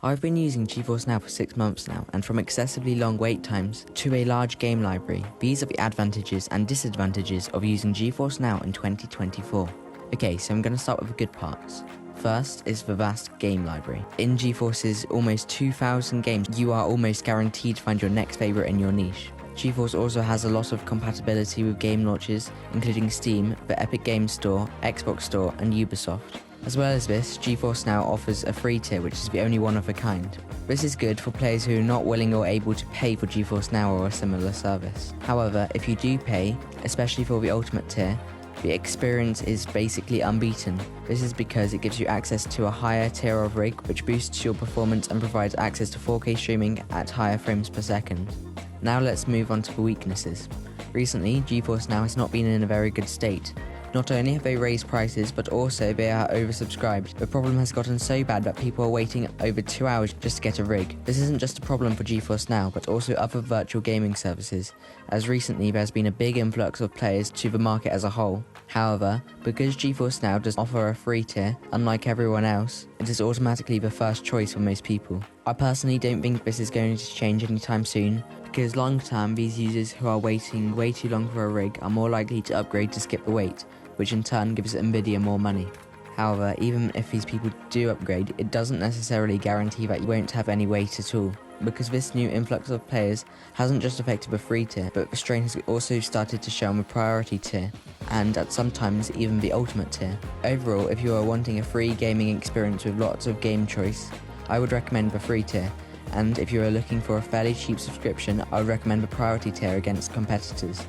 I've been using GeForce Now for 6 months now, and from excessively long wait times to a large game library, these are the advantages and disadvantages of using GeForce Now in 2024. Okay, so I'm going to start with the good parts. First is the vast game library. In GeForce's almost 2,000 games, you are almost guaranteed to find your next favourite in your niche. GeForce also has a lot of compatibility with game launches, including Steam, the Epic Games Store, Xbox Store, and Ubisoft. As well as this, GeForce Now offers a free tier, which is the only one of a kind. This is good for players who are not willing or able to pay for GeForce Now or a similar service. However, if you do pay, especially for the Ultimate tier, the experience is basically unbeaten. This is because it gives you access to a higher tier of rig, which boosts your performance and provides access to 4K streaming at higher frames per second. Now let's move on to the weaknesses. Recently, GeForce Now has not been in a very good state. Not only have they raised prices, but also they are oversubscribed. The problem has gotten so bad that people are waiting over 2 hours just to get a rig. This isn't just a problem for GeForce Now, but also other virtual gaming services, as recently there's been a big influx of players to the market as a whole. However, because GeForce Now does offer a free tier, unlike everyone else, it is automatically the first choice for most people. I personally don't think this is going to change anytime soon, because long term these users who are waiting way too long for a rig are more likely to upgrade to skip the wait, which in turn gives Nvidia more money. However, even if these people do upgrade, it doesn't necessarily guarantee that you won't have any wait at all, because this new influx of players hasn't just affected the free tier, but the strain has also started to show on the priority tier, and at sometimes even the ultimate tier. Overall, if you are wanting a free gaming experience with lots of game choice, I would recommend the free tier, and if you are looking for a fairly cheap subscription, I would recommend the priority tier against competitors.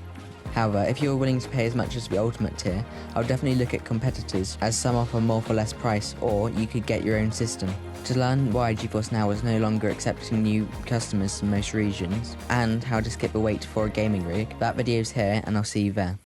However, if you are willing to pay as much as the ultimate tier, I would definitely look at competitors, as some offer more for less price, or you could get your own system. To learn why GeForce Now is no longer accepting new customers in most regions, and how to skip the wait for a gaming rig, that video's here and I'll see you there.